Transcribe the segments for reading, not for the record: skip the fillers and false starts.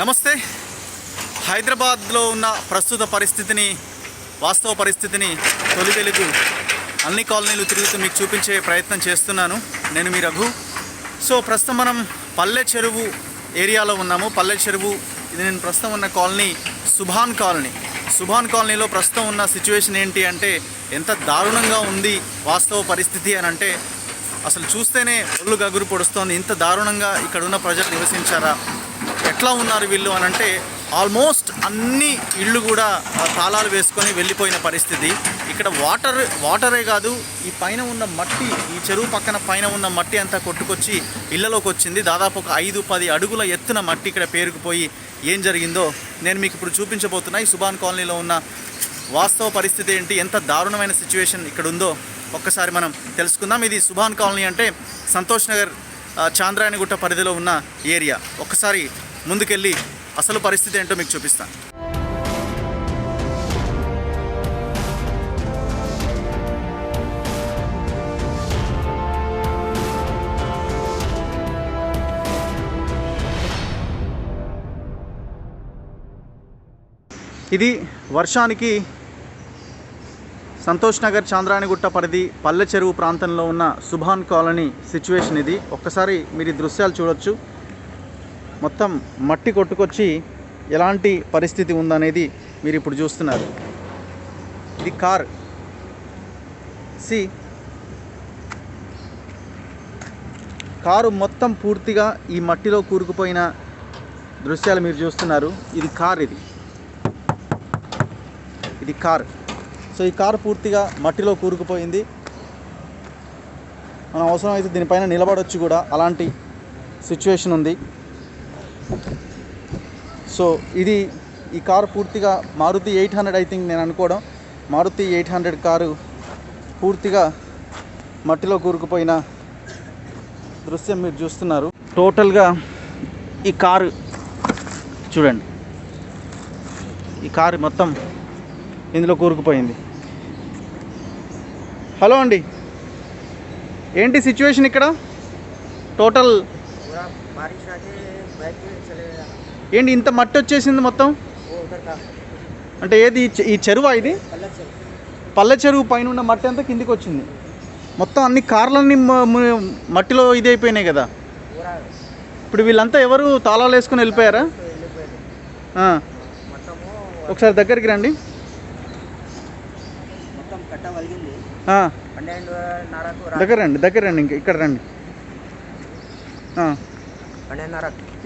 నమస్తే. హైదరాబాద్లో ఉన్న ప్రస్తుత పరిస్థితిని, వాస్తవ పరిస్థితిని తొలి వెలుగు అన్ని కాలనీలు తిరుగుతూ మీకు చూపించే ప్రయత్నం చేస్తున్నాను. నేను మీ రఘు. సో ప్రస్తుతం మనం పల్లె చెరువు ఏరియాలో ఉన్నాము. పల్లె చెరువు ఇది నేను ప్రస్తుతం ఉన్న కాలనీ సుభాన్ కాలనీ. సుభాన్ కాలనీలో ప్రస్తుతం ఉన్న సిచ్యువేషన్ ఏంటి అంటే ఎంత దారుణంగా ఉంది వాస్తవ పరిస్థితి అని అంటే అసలు చూస్తేనే ఒళ్ళు గగురు పొడుస్తోంది. ఇంత దారుణంగా ఇక్కడ ఉన్న ప్రజలు నివసించారా, ఎట్లా ఉన్నారు వీళ్ళు అని అంటే ఆల్మోస్ట్ అన్ని ఇళ్ళు కూడా తాళాలు వేసుకొని వెళ్ళిపోయిన పరిస్థితి. ఇక్కడ వాటరే కాదు, ఈ పైన ఉన్న మట్టి, ఈ చెరువు పక్కన పైన ఉన్న మట్టి అంతా కొట్టుకొచ్చి ఇళ్లలోకి వచ్చింది. దాదాపు ఒక 5-10 అడుగుల ఎత్తున మట్టి ఇక్కడ పేరుకుపోయి ఏం జరిగిందో నేను మీకు ఇప్పుడు చూపించబోతున్నా. ఈ సుభాన్ కాలనీలో ఉన్న వాస్తవ పరిస్థితి ఏంటి, ఎంత దారుణమైన సిచ్యువేషన్ ఇక్కడ ఉందో ఒక్కసారి మనం తెలుసుకుందాం. ఇది సుభాన్ కాలనీ అంటే సంతోష్ నగర్ చాంద్రాయణగుట్ట పరిధిలో ఉన్న ఏరియా. ఒక్కసారి ముందుకెళ్ళి అసలు పరిస్థితి ఏంటో మీకు చూపిస్తాను. ఇది వర్షానికి సంతోష్ నగర్ చాంద్రాయణగుట్ట పరిధి పల్లె చెరువు ప్రాంతంలో ఉన్న సుభాన్ కాలనీ సిచ్యువేషన్ ఇది. ఒక్కసారి మీరు ఈ దృశ్యాలు చూడొచ్చు. మొత్తం మట్టి కొట్టుకొచ్చి ఎలాంటి పరిస్థితి ఉందనేది మీరు ఇప్పుడు చూస్తున్నారు. ఇది కార్ కారు మొత్తం పూర్తిగా ఈ మట్టిలో కూరుకుపోయిన దృశ్యాలు మీరు చూస్తున్నారు. ఇది కార్. సో ఈ కారు పూర్తిగా మట్టిలో కూరుకుపోయింది. మనం అవసరం అయితే దీనిపైన నిలబడవచ్చు కూడా, అలాంటి సిచ్యువేషన్ ఉంది. సో ఈ కారు పూర్తిగా మారుతి 800 ఐ థింక్ నేను అనుకోవడం, మారుతి 800 కారు పూర్తిగా మట్టిలో కూరుకుపోయిన దృశ్యం మీరు చూస్తున్నారు. టోటల్గా ఈ కారు చూడండి, ఈ కారు మొత్తం ఇందులో కూరుకుపోయింది. హలో అండి, ఏంటి సిచ్యువేషన్ ఇక్కడ? టోటల్ ఏంటి ఇంత మట్టి వచ్చేసింది మొత్తం? అంటే ఏది ఈ చెరువా? ఇది పల్లె చెరువు పైన ఉన్న మట్టి అంతా కిందికి వచ్చింది. మొత్తం అన్ని కార్లన్నీ మట్టిలో ఇది అయిపోయినాయి కదా. ఇప్పుడు వీళ్ళంతా ఎవరు తాళాలు వేసుకొని వెళ్ళిపోయారా? ఒకసారి దగ్గరికి రండి. దగ్గర రండి ఇంకా ఇక్కడ రండి.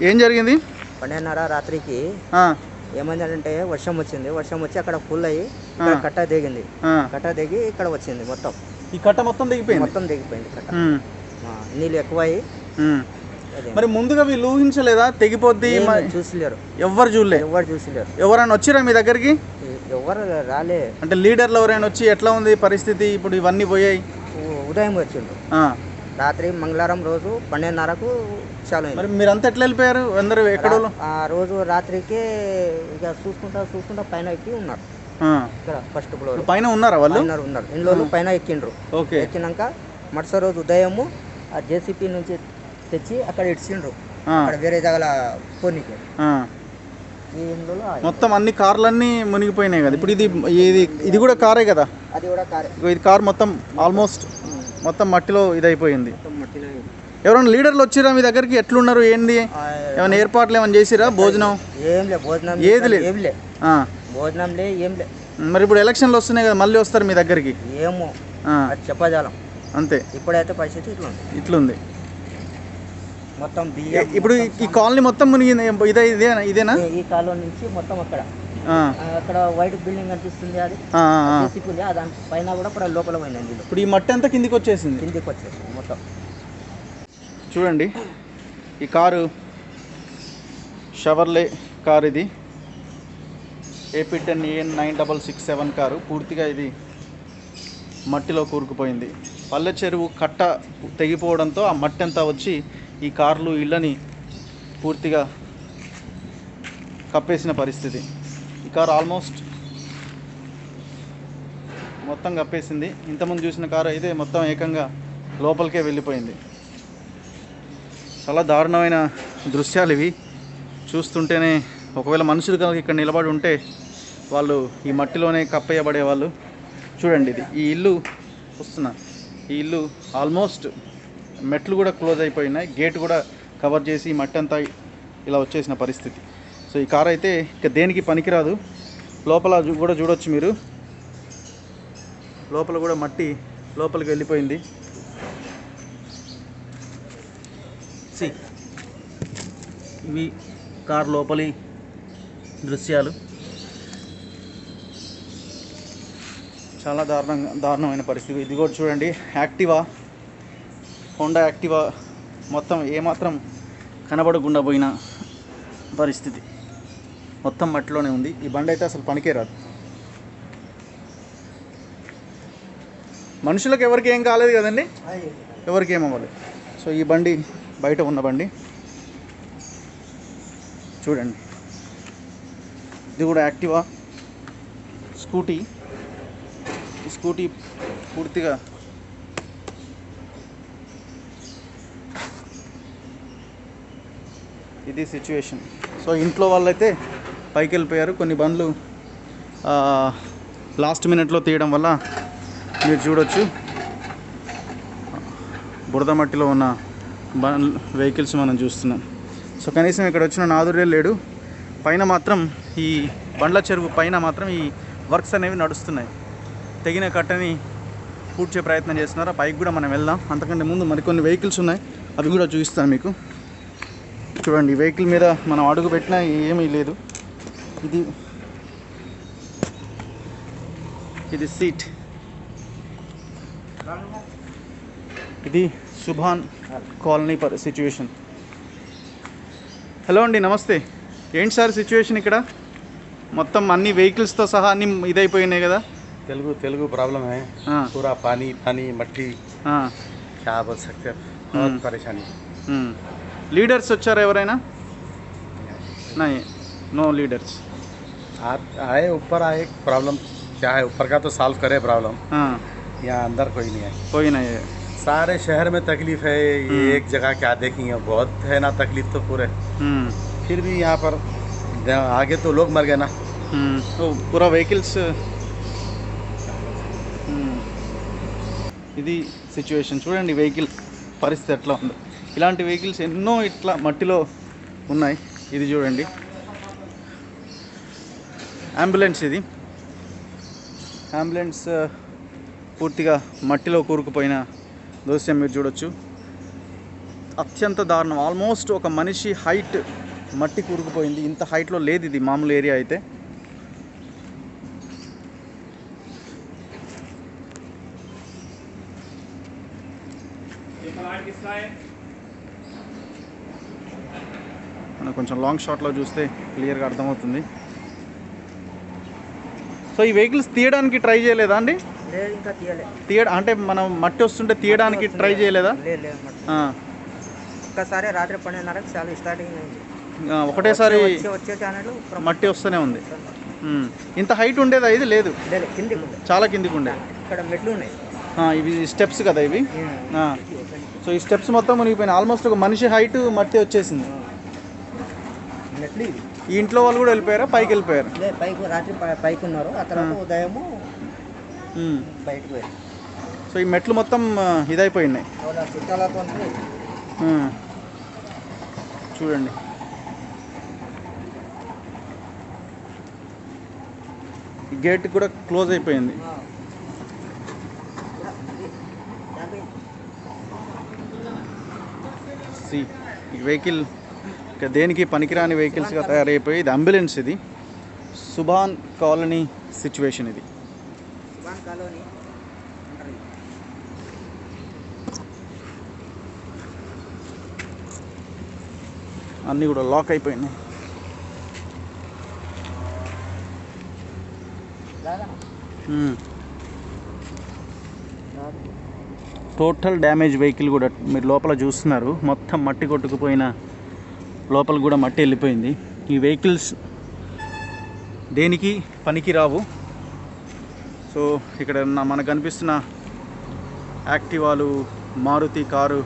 ఏం జరిగింది? 12:30 రాత్రికి ఏమైందంటే వర్షం వచ్చి అక్కడ ఫుల్ అయ్యి కట్ట దిగింది. కట్ట దిగి ఇక్కడ వచ్చింది. మొత్తం ఈ కట్ట మొత్తం దిగిపోయింది. కట్ట నీళ్ళు ఎక్కువయ్యి. మరి ముందుగా వీళ్ళు ఊహించలేదా తెగిపోద్ది? చూసలేరు, ఎవరు చూసలేరు. ఎవరైనా వచ్చిరా మీ దగ్గరికి? ఎవరు రాలే. అంటే లీడర్లు ఎవరైనా వచ్చి ఎట్లా ఉంది పరిస్థితి, ఇప్పుడు ఇవన్నీ పోయాయి? ఉదయం వచ్చిండ్రు. రాత్రి మంగళవారం రోజు 12:30కు చాలు. మరి మీరంతా ఎట్లా వెళ్ళిపోయారు అందరూ? ఎక్కడ ఆ రోజు రాత్రికి ఇక చూసుకుంటా పైన ఎక్కి ఉన్నారు. ఇక్కడ ఫస్ట్ ఫ్లోర్ పైన ఉన్నారా వాళ్ళు? ఉన్నారు. ఇంట్లో పైన ఎక్కిండ్రు. ఎక్కినాక మరుసటి రోజు ఉదయము ఆ జేసీపీ నుంచి తెచ్చి అక్కడ ఇడ్చిండ్రు. అక్కడ వేరే జాగాల పోనీకి మొత్తం అన్ని కార్లన్నీ మునిగిపోయినాయి కదా. ఇప్పుడు ఇది కూడా కారే కదా? అది కూడా కారే. ఇది కార్ మొత్తం ఆల్మోస్ట్ మొత్తం మట్టిలో ఇది అయిపోయింది. ఎవరైనా లీడర్లు వచ్చిరా మీ దగ్గరికి? ఎట్లున్నారు, ఏంది, ఏమైనా ఏర్పాట్లు ఏమైనా చేసిరా? భోజనం ఏది లేదు. మరి ఇప్పుడు ఎలక్షన్లు వస్తున్నాయి కదా, మళ్ళీ వస్తారు మీ దగ్గరికి? ఏమో చెప్పజాలం అంతే. ఇప్పుడైతే పరిస్థితి ఇట్లుంది. మొత్తం ఇప్పుడు ఈ కాలనీ మొత్తం మునిగింది. ఇదేనా? ఈ కాలనీ నుంచి మొత్తం అక్కడ వైట్ బిల్డింగ్ కనిపిస్తుంది, అది దాని పైన కూడా ఇప్పుడు లోపల పోయింది. ఇప్పుడు ఈ మట్టి అంతా కిందికి వచ్చేసింది మొత్తం. చూడండి, ఈ కారు షవర్లే కారు. ఇది AP10 AN 9667 కారు. పూర్తిగా ఇది మట్టిలో కూరుకుపోయింది. పల్లె చెరువు కట్ట తెగిపోవడంతో ఆ మట్టి అంతా వచ్చి ఈ కార్లు ఇళ్ళని పూర్తిగా కప్పేసిన పరిస్థితి. ఈ కారు ఆల్మోస్ట్ మొత్తం కప్పేసింది. ఇంతకుముందు చూసిన కారు అయితే మొత్తం ఏకంగా లోపలికే వెళ్ళిపోయింది. చాలా దారుణమైన దృశ్యాలు ఇవి. చూస్తుంటేనే ఒకవేళ మనుషులు కనుక ఇక్కడ నిలబడి ఉంటే వాళ్ళు ఈ మట్టిలోనే కప్పేయబడేవాళ్ళు. చూడండి ఇది ఈ ఇల్లు వస్తున్నా, ఈ ఇల్లు ఆల్మోస్ట్ మెట్లు కూడా క్లోజ్ అయిపోయినాయి, గేట్ కూడా కవర్ చేసి మట్టి అంతా ఇలా వచ్చేసిన పరిస్థితి. సో ఈ కార్ అయితే ఇక దేనికి పనికిరాదు. లోపల కూడా చూడొచ్చు మీరు, లోపల కూడా మట్టి లోపలికి వెళ్ళిపోయింది. ఇవి కార్ లోపలి దృశ్యాలు. చాలా దారుణమైన పరిస్థితి. ఇది కూడా చూడండి, యాక్టివా, హోండా యాక్టివా మొత్తం ఏమాత్రం కనబడకుండా పోయిన పరిస్థితి. మొత్తం మట్టిలోనే ఉంది. ఈ బండి అయితే అసలు పనికే రాదు. మనుషులకు ఎవరికి ఏం కాలేదు కదండి, ఎవరికి ఏం అవ్వలేదు. సో ఈ బండి బయట ఉన్న బండి చూడండి, ఇది కూడా యాక్టివా స్కూటీ. ఈ స్కూటీ పూర్తిగా ఇది సిచ్యువేషన్. సో ఇంట్లో వాళ్ళైతే పైకి వెళ్ళిపోయారు. కొన్ని బండ్లు లాస్ట్ మినిట్లో తీయడం వల్ల మీరు చూడొచ్చు బురద మట్టిలో ఉన్న వెహికల్స్ మనం చూస్తున్నాం. సో కనీసం ఇక్కడ వచ్చిన నాదురే లేడు. పైన మాత్రం ఈ బండ్ల చెరువు పైన మాత్రం ఈ వర్క్స్ అనేవి నడుస్తున్నాయి. తెగిన కట్టని పూడ్చే ప్రయత్నం చేస్తున్నారు. ఆ పైకి కూడా మనం వెళ్దాం. అంతకంటే ముందు మరికొన్ని వెహికల్స్ ఉన్నాయి, అవి కూడా చూపిస్తాను మీకు. చూడండి, ఈ వెహికల్ మీద మనం అడుగు పెట్టినా ఏమీ లేదు. ఇది సీట్. ఇది సుభాన్ కాలనీ సిచ్యువేషన్. హలో అండి, నమస్తే. ఏంటి సార్ సిచ్యువేషన్ ఇక్కడ? మొత్తం అన్ని వెహికల్స్తో సహా అన్ని ఇదైపోయినాయి కదా. తెలుగు प्रॉब्लम है, पूरा पानी मट्टी, क्या बोल सकते हैं, बहुत परेशानी. లీడర్స్ వచ్చారా ఎవరైనా? నో లీడర్స్ आए ऊपर आए. प्रॉब्लम क्या है, ऊपर का तो सॉल्व करे प्रॉब्लम. यहाँ अंदर कोई नहीं है. कोई नहीं है. सारे शहर में तकलीफ है. ये एक जगह क्या देखेंगे, बहुत है ना तकलीफ तो पूरे. फिर भी यहाँ पर आगे तो लोग मर गए ना. तो पूरा వెహికల్స్. ఇది సిచ్యువేషన్. చూడండి వెహికల్ పరిస్థితి ఎట్లా ఉందో. ఇలాంటి వెహికల్స్ ఎన్నో ఇట్లా మట్టిలో ఉన్నాయి. ఇది చూడండి, అంబులెన్స్. ఇది అంబులెన్స్ పూర్తిగా మట్టిలో కూరుకుపోయిన దృశ్యం మీరు చూడొచ్చు. అత్యంత దారుణం. ఆల్మోస్ట్ ఒక మనిషి హైట్ మట్టి కూరుకుపోయింది. ఇంత హైట్లో లేదు ఇది మామూలు ఏరియా అయితే. మనం కొంచెం లాంగ్ షాట్లో చూస్తే క్లియర్గా అర్థమవుతుంది. సో ఈ వెహికల్స్ తీయడానికి ట్రై చేయలేదా అండి? అంటే మనం మట్టి వస్తుంటే తీయడానికి ట్రై చేయలేదా? ఒక్కసారి రాత్రి 12:30కి చాలా స్టార్టింగ్ ఒకటేసారి మట్టి వస్తూనే ఉంది. ఇంత హైట్ ఉండేదా? ఇది లేదు, చాలా కిందికి ఉండే. ఇక్కడ మెట్లు ఉన్నాయి. ఇవి స్టెప్స్ కదా ఇవి. సో ఈ స్టెప్స్ మొత్తం మునిగిపోయినాయి. ఆల్మోస్ట్ ఒక మనిషి హైట్ మట్టి వచ్చేసింది. ఈ ఇంట్లో వాళ్ళు కూడా వెళ్ళిపోయారా? పైకి వెళ్ళిపోయారు. రాత్రి పైకి ఉన్నారు, ఆ తర్వాత ఉదయము బయటకు వెళ్ళి. సో ఈ మెట్లు మొత్తం ఇదైపోయినాయి. చూడండి, ఈ గేట్ కూడా క్లోజ్ అయిపోయింది. ఈ వెహికల్ ఇక దేనికి పనికిరాని వెహికల్స్గా తయారైపోయి. ఇది అంబులెన్స్. ఇది సుభాన్ కాలనీ సిచ్యువేషన్. ఇది అన్నీ కూడా లాక్ అయిపోయినాయి. టోటల్ డ్యామేజ్ వెహికల్ కూడా మీరు లోపల చూస్తున్నారు. మొత్తం మట్టి కొట్టుకుపోయిన, లోపల కూడా మట్టి వెళ్ళిపోయింది. ఈ వెహికల్స్ దేనికి పనికి రావు. సో ఇక్కడ మనకు కనిపిస్తున్న యాక్టివాలు, మారుతి కారు,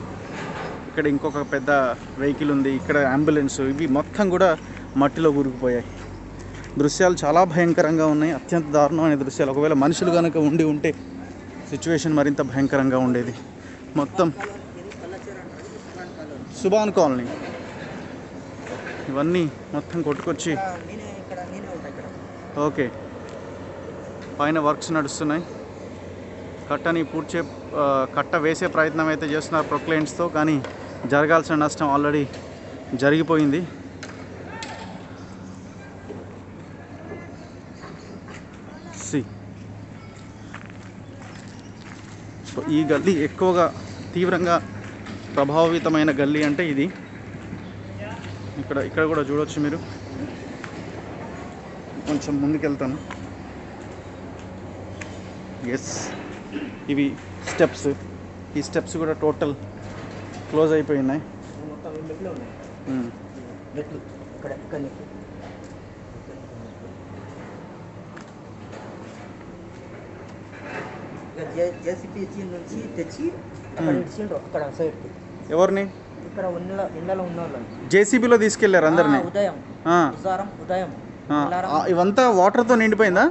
ఇక్కడ ఇంకొక పెద్ద వెహికల్ ఉంది, ఇక్కడ అంబులెన్స్, ఇవి మొత్తం కూడా మట్టిలో కూరుకుపోయాయి. దృశ్యాలు చాలా భయంకరంగా ఉన్నాయి, అత్యంత దారుణమైన దృశ్యాలు. ఒకవేళ మనుషులు కనుక ఉంటే సిచ్యువేషన్ మరింత భయంకరంగా ఉండేది. మొత్తం సుభాన్ కాలనీ ఇవన్నీ మొత్తం కొట్టుకొచ్చి ఓకే పైన వర్క్స్ నడుస్తున్నాయి. కట్టని కట్ట వేసే ప్రయత్నం అయితే చేస్తున్నారు ప్రొక్లైన్స్తో, కానీ జరగాల్సిన నష్టం ఆల్రెడీ జరిగిపోయింది. సో ఈ గల్లీ ఎక్కువగా తీవ్రంగా ప్రభావితమైన గల్లీ అంటే ఇది. ఇక్కడ కూడా చూడవచ్చు మీరు. కొంచెం ముందుకెళ్తాను. ఎస్, ఇవి స్టెప్స్. ఈ స్టెప్స్ కూడా టోటల్ క్లోజ్ అయిపోయినాయి. జేసీపీ నుంచి తెచ్చి అక్కడ ఇచ్చిండ్రు, అక్కడ సైడ్కి. ఎవరిని? ఇక్కడ ఇళ్ళలో ఉన్న వాళ్ళని జేసీబీలో తీసుకెళ్లారు అందరినీ. ఉదయం ఇవంతా వాటర్తో నిండిపోయిందా?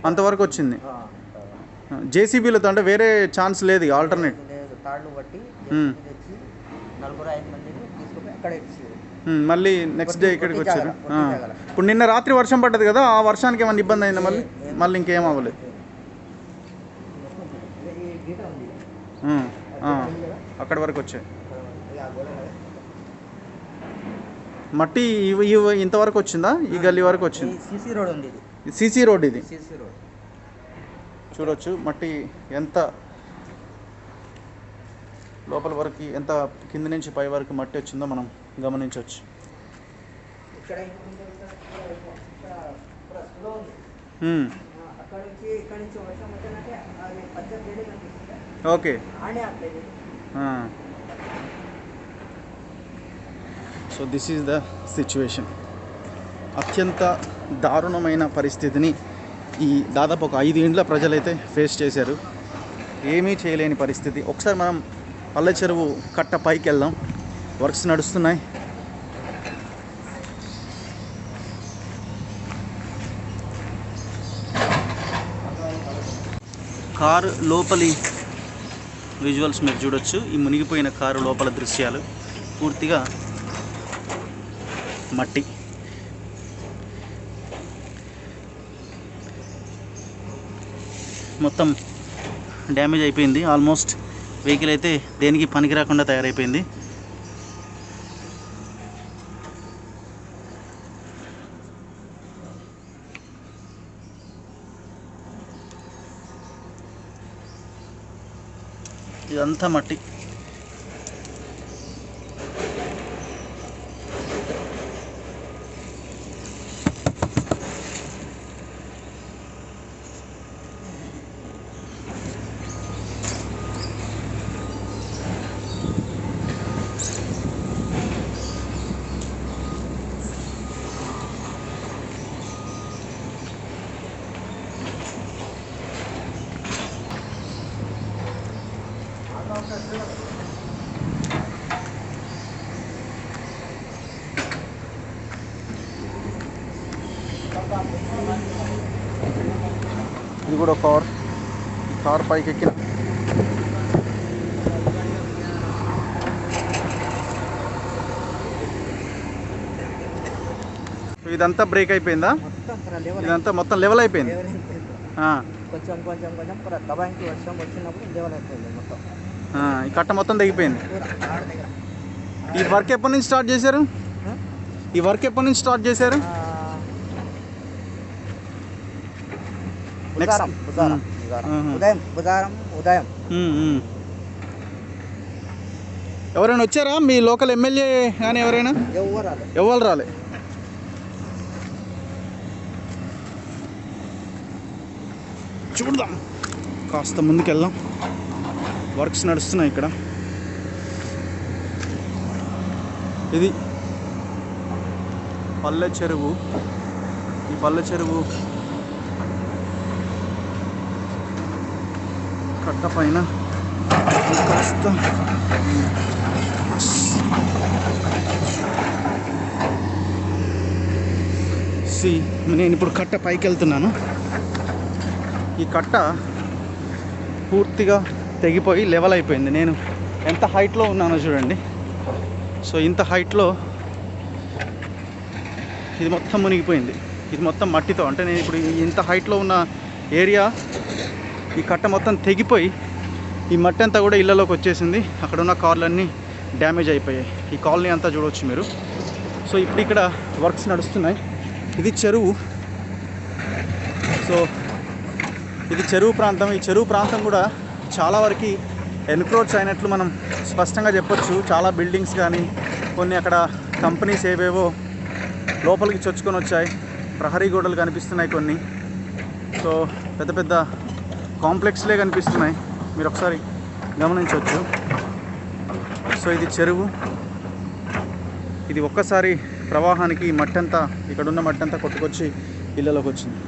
అంతవరకు వచ్చింది. జేసీబీలతో అంటే వేరే ఛాన్స్ లేదు, ఆల్టర్నేట్. తాళ్ళు బట్టి తెచ్చి 4-5 మందిని తీసుకుపోయి అక్కడ ఇచ్చారు. మళ్ళీ నెక్స్ట్ డే ఇక్కడికి వచ్చారు. ఇప్పుడు నిన్న రాత్రి వర్షం పడ్డది కదా, ఆ వర్షానికి ఏమైనా ఇబ్బంది అయిందా? మళ్ళీ ఇంకేం అవ్వలేదు. అక్కడి వరకు వచ్చాయి మట్టి. ఇంతవరకు వచ్చిందా? ఈ గల్లీ వరకు వచ్చింది. సీసీ రోడ్ ఉంది, సీసీ రోడ్ ఇది. సీసీ రోడ్ చూడొచ్చు మట్టి ఎంత లోపల వరకు, ఎంత కింద నుంచి పై వరకు మట్టి వచ్చిందో మనం గమనించవచ్చు. Okay, so this is the situation. అత్యంత దారుణమైన పరిస్థితిని ఈ దాదాపు ఒక 5 ఇండ్ల ప్రజలైతే ఫేస్ చేశారు. ఏమీ చేయలేని పరిస్థితి. ఒకసారి మనం పల్లె చెరువు కట్ట పైకి వెళ్దాం. వర్క్స్ నడుస్తున్నాయి. కారు లోపలి విజువల్స్ మీరు చూడొచ్చు. ఈ మునిగిపోయిన కారు లోపల దృశ్యాలు పూర్తిగా మట్టి. మొత్తం డ్యామేజ్ అయిపోయింది. ఆల్మోస్ట్ వెహికల్ అయితే దేనికి పనికి రాకుండా తయారైపోయింది. ఇదంతా మట్టి. ఇది కూడా కార్ పైకి ఎక్కిన ఇదంతా బ్రేక్ అయిపోయిందా? ఇదంతా మొత్తం లెవెల్ అయిపోయింది. కొంచెం కొంచెం కొంచెం దబాయించి వర్షం వచ్చినప్పుడు లెవెల్ అయిపోయింది మొత్తం. ఈ కట్ట మొత్తం తెగిపోయింది. ఈ వర్క్ ఎప్పటి నుంచి స్టార్ట్ చేశారు? ఉదయం. ఎవరైనా వచ్చారా? మీ లోకల్ ఎమ్మెల్యే కానీ ఎవరైనా? ఎవరు రాలే. చూద్దాం, కాస్త ముందుకెళ్దాం. వర్క్స్ నడుస్తున్నాయి ఇక్కడ. ఇది పల్లె చెరువు. ఈ పల్లె చెరువు కట్ట పైన కాస్త నేను ఇప్పుడు కట్ట పైకి వెళ్తున్నాను. ఈ కట్ట పూర్తిగా తెగిపోయి లెవెల్ అయిపోయింది. నేను ఎంత హైట్లో ఉన్నానో చూడండి. సో ఇంత హైట్లో ఇది మొత్తం మునిగిపోయింది. ఇది మొత్తం మట్టితో, అంటే నేను ఇప్పుడు ఇంత హైట్లో ఉన్న ఏరియా ఈ కట్ట మొత్తం తెగిపోయి ఈ మట్టి అంతా కూడా ఇళ్ళలోకి వచ్చేసింది. అక్కడ ఉన్న కార్లన్నీ డ్యామేజ్ అయిపోయాయి. ఈ కాలనీ అంతా చూడవచ్చు మీరు. సో ఇప్పుడు ఇక్కడ వర్క్స్ నడుస్తున్నాయి. ఇది చెరువు. సో ఇది చెరువు ప్రాంతం. ఈ చెరువు ప్రాంతం కూడా చాలా వరకు ఎన్క్రోచ్ అయినట్లు మనం స్పష్టంగా చెప్పొచ్చు. చాలా బిల్డింగ్స్ కానీ కొన్ని అక్కడ కంపెనీస్ ఏవేవో లోపలికి చొచ్చుకొని వచ్చాయి. ప్రహరీ గోడలు కనిపిస్తున్నాయి కొన్ని. సో పెద్ద పెద్ద కాంప్లెక్స్లే కనిపిస్తున్నాయి, మీరు ఒకసారి గమనించవచ్చు. సో ఇది చెరువు. ఇది ఒక్కసారి ప్రవాహానికి మట్టంతా, ఇక్కడున్న మట్టంతా కొట్టుకొచ్చి ఇళ్ళలోకి వచ్చింది.